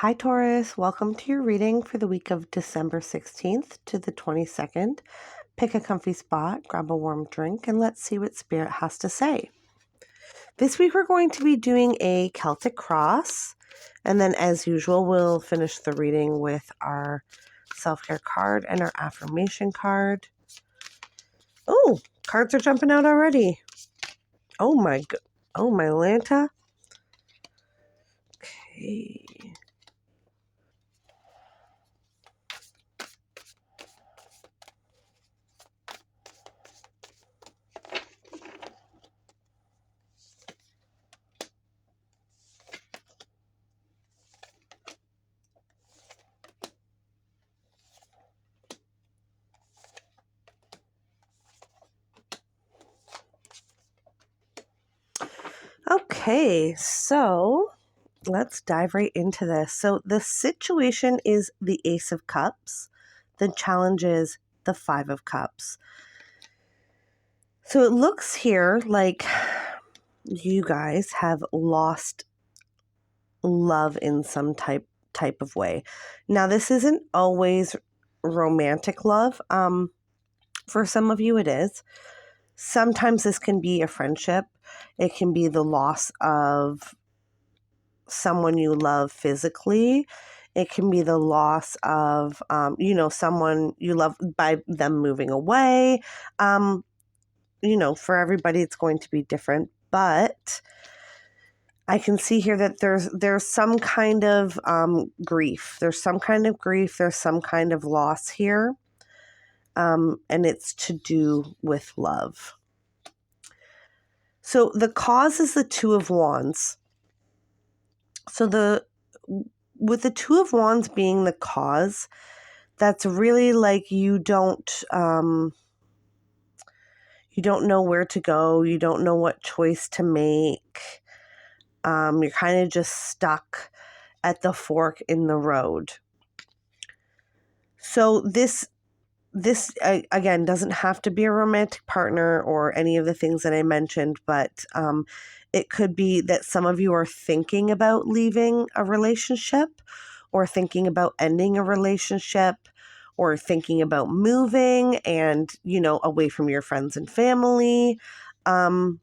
Hi, Taurus. Welcome to your reading for the week of December 16th to the 22nd. Pick a comfy spot, grab a warm drink, and let's see what Spirit has to say. This week, we're going to be doing a Celtic cross. And then, as usual, we'll finish the reading with our self-care card and our affirmation card. Oh, cards are jumping out already. Oh, my Lanta. Okay. Okay, so let's dive right into this. So the situation is the Ace of Cups. The challenge is the Five of Cups. So it looks here like you guys have lost love in some type of way. Now, this isn't always romantic love. For some of you, it is. Sometimes this can be a friendship. It can be the loss of someone you love physically. It can be the loss of, someone you love by them moving away. For everybody, it's going to be different. But I can see here that there's some kind of grief. There's some kind of grief. There's some kind of loss here. And it's to do with love. So the cause is the Two of Wands. So with the Two of Wands being the cause, that's really like you don't know where to go. You don't know what choice to make. You're kind of just stuck at the fork in the road. So this again doesn't have to be a romantic partner or any of the things that I mentioned, but it could be that some of you are thinking about leaving a relationship or thinking about ending a relationship or thinking about moving and, away from your friends and family. Because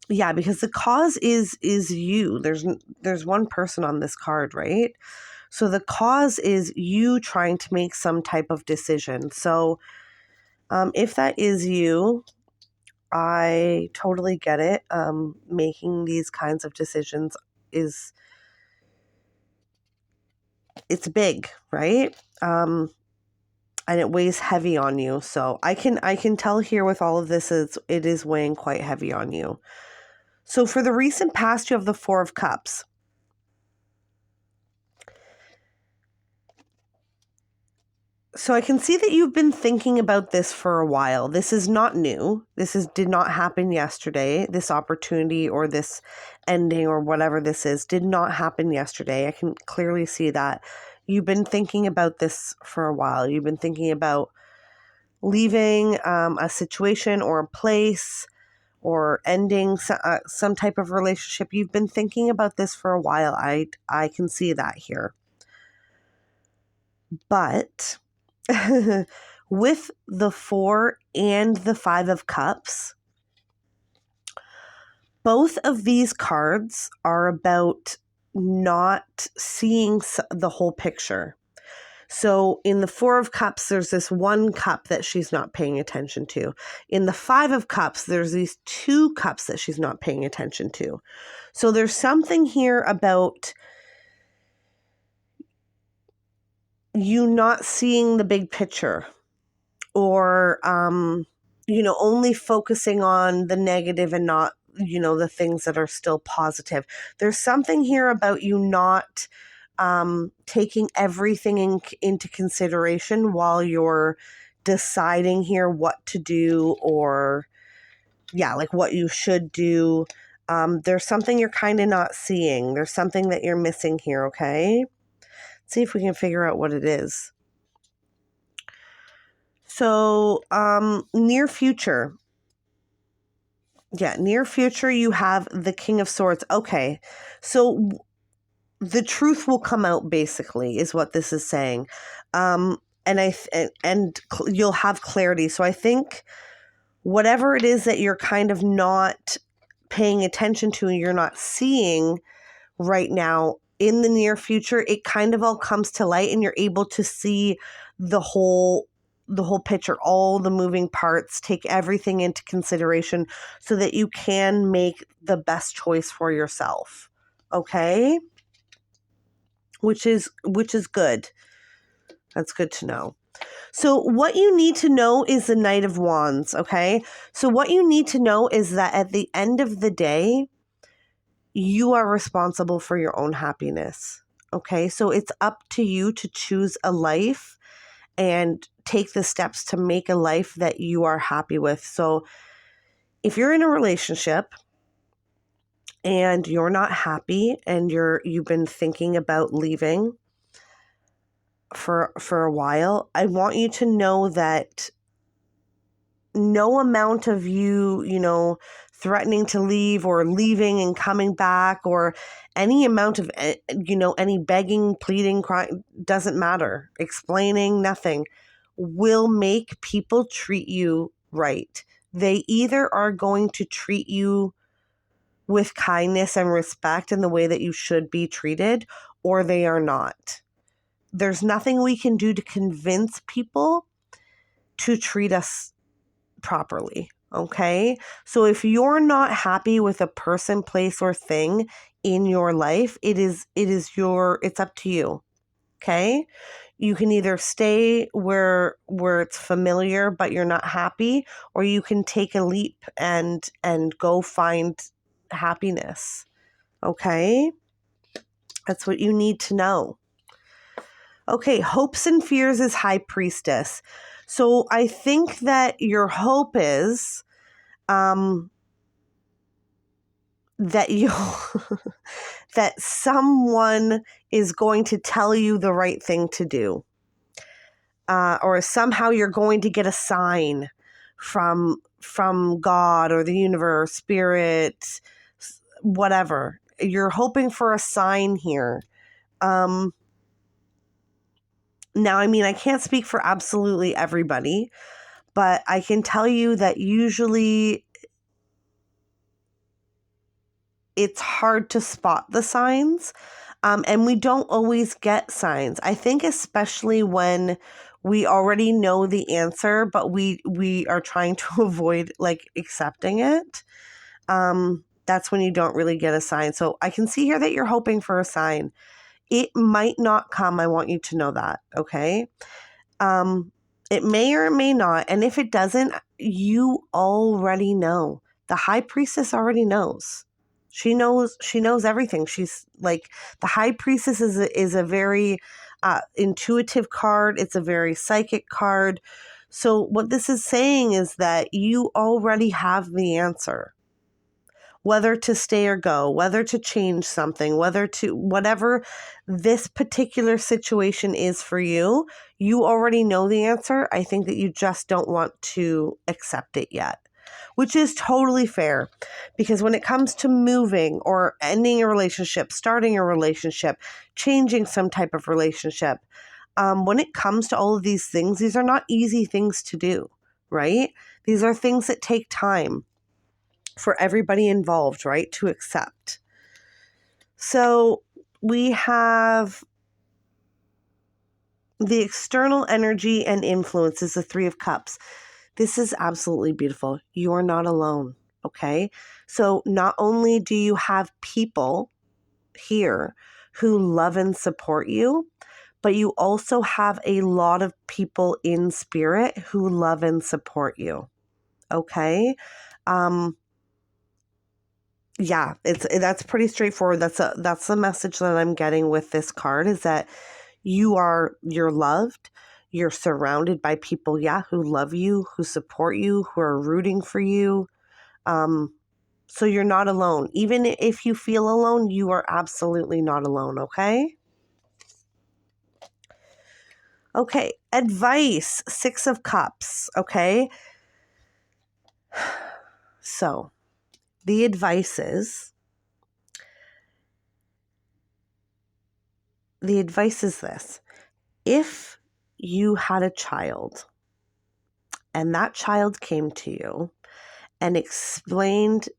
the cause is you. There's one person on this card, right? So the cause is you trying to make some type of decision. So if that is you, I totally get it. Making these kinds of decisions it's big, right? And it weighs heavy on you. So I can tell here with all of this, it is weighing quite heavy on you. So for the recent past, you have the Four of Cups. So I can see that you've been thinking about this for a while. This is not new. Did not happen yesterday. This opportunity or this ending or whatever this is did not happen yesterday. I can clearly see that. You've been thinking about this for a while. You've been thinking about leaving a situation or a place or ending some type of relationship. You've been thinking about this for a while. I can see that here. But with the Four and the Five of Cups, both of these cards are about not seeing the whole picture. So in the Four of Cups, there's this one cup that she's not paying attention to. In the Five of Cups, there's these two cups that she's not paying attention to. So there's something here about you not seeing the big picture or, only focusing on the negative and not, the things that are still positive. There's something here about you not taking everything into consideration while you're deciding here what to do or, like what you should do. There's something you're kind of not seeing. There's something that you're missing here, okay? Let's see if we can figure out what it is. So, near future. Yeah, near future, you have the King of Swords. Okay, so the truth will come out, basically, is what this is saying. You'll have clarity. So I think whatever it is that you're kind of not paying attention to and you're not seeing right now, in the near future, it kind of all comes to light and you're able to see the whole picture, all the moving parts, take everything into consideration so that you can make the best choice for yourself. Okay? Which is good. That's good to know. So what you need to know is the Knight of Wands, okay? So what you need to know is that at the end of the day, you are responsible for your own happiness, okay? So it's up to you to choose a life and take the steps to make a life that you are happy with. So if you're in a relationship and you're not happy and you've been thinking about leaving for a while, I want you to know that no amount of you threatening to leave or leaving and coming back, or any amount of, any begging, pleading, crying, doesn't matter. Explaining, nothing will make people treat you right. They either are going to treat you with kindness and respect in the way that you should be treated, or they are not. There's nothing we can do to convince people to treat us properly. Okay. So if you're not happy with a person, place, or thing in your life, it's up to you. Okay. You can either stay where it's familiar, but you're not happy, or you can take a leap and go find happiness. Okay. That's what you need to know. Okay. Hopes and fears is High Priestess. So I think that your hope is that you that someone is going to tell you the right thing to do, or somehow you're going to get a sign from God or the universe, spirit, whatever. You're hoping for a sign here. Now, I mean, I can't speak for absolutely everybody, but I can tell you that usually it's hard to spot the signs, and we don't always get signs. I think especially when we already know the answer, but we are trying to avoid accepting it. That's when you don't really get a sign. So I can see here that you're hoping for a sign. It might not come. I want you to know that, okay? It may or it may not. And if it doesn't, you already know. The High Priestess already knows. She knows everything. She's like, the High Priestess is a very intuitive card. It's a very psychic card. So what this is saying is that you already have the answer. Whether to stay or go, whether to change something, whatever this particular situation is for you, you already know the answer. I think that you just don't want to accept it yet, which is totally fair, because when it comes to moving or ending a relationship, starting a relationship, changing some type of relationship, when it comes to all of these things, these are not easy things to do, right? These are things that take time for everybody involved, right, to accept. So we have the external energy and influences, the Three of Cups. This is absolutely beautiful. You are not alone, okay? So not only do you have people here who love and support you, but you also have a lot of people in spirit who love and support you, okay? Yeah, that's pretty straightforward. That's the message that I'm getting with this card, is that you're loved. You're surrounded by people, who love you, who support you, who are rooting for you. So you're not alone. Even if you feel alone, you are absolutely not alone, okay? Okay, advice, Six of Cups, okay? So the advice is, the advice is this. If you had a child and that child came to you and explained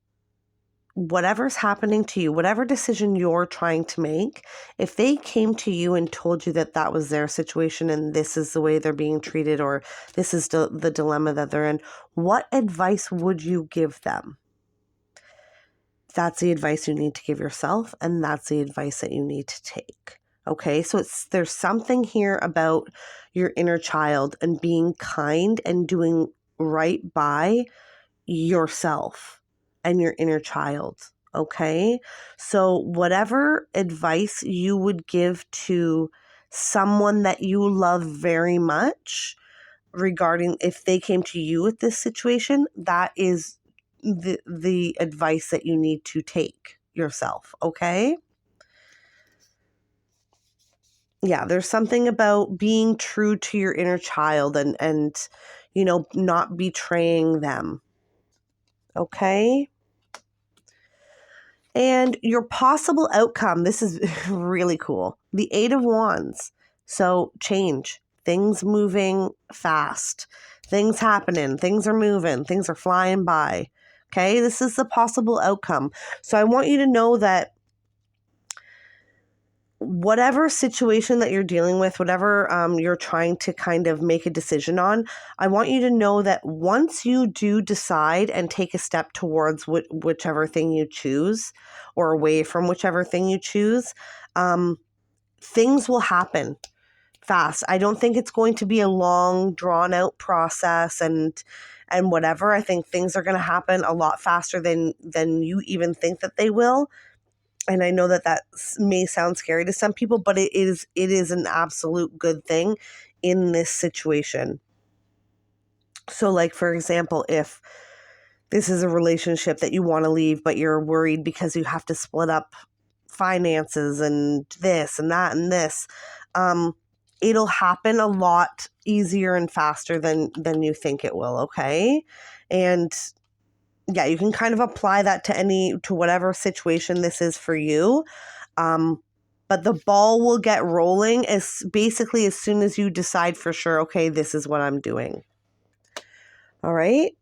whatever's happening to you, whatever decision you're trying to make, if they came to you and told you that that was their situation and this is the way they're being treated, or this is the dilemma that they're in, what advice would you give them? That's the advice you need to give yourself, and that's the advice that you need to take. Okay, so there's something here about your inner child and being kind and doing right by yourself and your inner child. Okay, so whatever advice you would give to someone that you love very much regarding if they came to you with this situation, that is the advice that you need to take yourself. Okay. Yeah, there's something about being true to your inner child and not betraying them. Okay. And your possible outcome, this is really cool. The 8 of Wands. So change, things moving fast, things happening, things are moving, things are flying by. Okay, this is the possible outcome. So I want you to know that whatever situation that you're dealing with, whatever you're trying to kind of make a decision on, I want you to know that once you do decide and take a step towards whichever thing you choose or away from whichever thing you choose, things will happen fast. I don't think it's going to be a long, drawn out process and whatever. I think things are going to happen a lot faster than you even think that they will. And I know that may sound scary to some people, but it is an absolute good thing in this situation. So like, for example, if this is a relationship that you want to leave, but you're worried because you have to split up finances and this and that and this, it'll happen a lot easier and faster than you think it will. Okay. And yeah, you can kind of apply that to whatever situation this is for you. But the ball will get rolling as soon as you decide for sure, okay, this is what I'm doing. All right.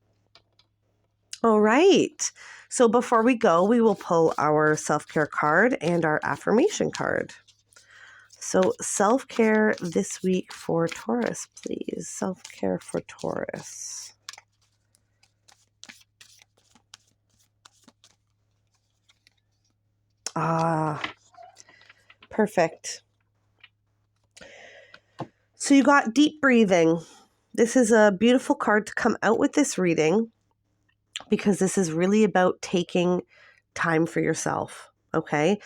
All right. So before we go, we will pull our self-care card and our affirmation card. So self-care this week for Taurus, please. Self-care for Taurus. Perfect. So you got deep breathing. This is a beautiful card to come out with this reading because this is really about taking time for yourself, okay?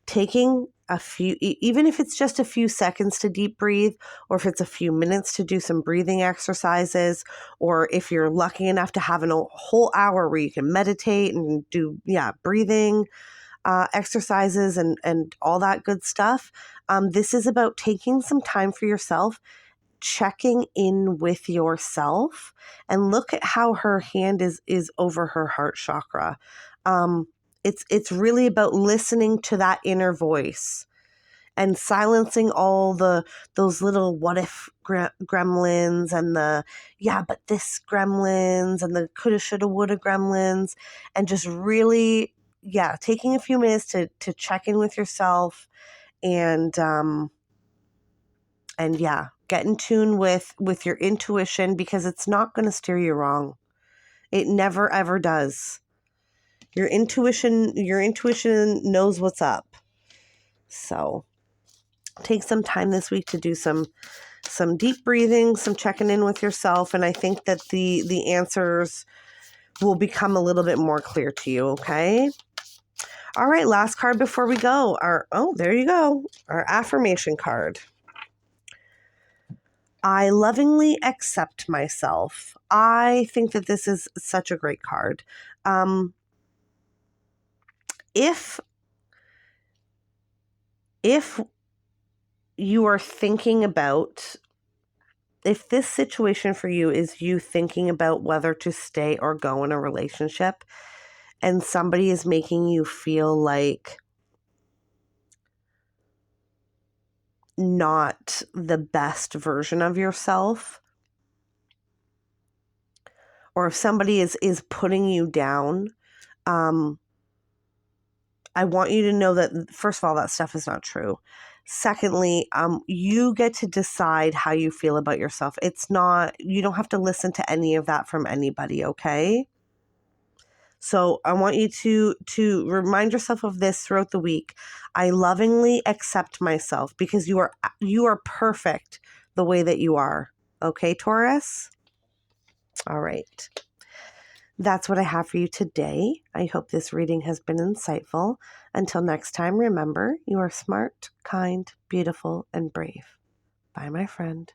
Taking a few, even if it's just a few seconds to deep breathe, or if it's a few minutes to do some breathing exercises, or if you're lucky enough to have a whole hour where you can meditate and do, breathing exercises and all that good stuff. This is about taking some time for yourself, checking in with yourself, and look at how her hand is over her heart chakra. It's really about listening to that inner voice and silencing all those little what if gremlins and the but this gremlins and the coulda shoulda woulda gremlins, and just really taking a few minutes to check in with yourself and get in tune with your intuition, because it's not going to steer you wrong. It never ever does. Your intuition knows what's up. So take some time this week to do some deep breathing, some checking in with yourself, and I think that the answers will become a little bit more clear to you, okay? All right, last card before we go. There you go. Our affirmation card. I lovingly accept myself. I think that this is such a great card. If you are thinking about, if this situation for you is you thinking about whether to stay or go in a relationship, and somebody is making you feel like not the best version of yourself, or if somebody is putting you down, I want you to know that, first of all, that stuff is not true. Secondly, you get to decide how you feel about yourself. You don't have to listen to any of that from anybody, okay? So I want you to remind yourself of this throughout the week. I lovingly accept myself because you are perfect the way that you are. Okay, Taurus? All right. That's what I have for you today. I hope this reading has been insightful. Until next time, remember, you are smart, kind, beautiful, and brave. Bye, my friend.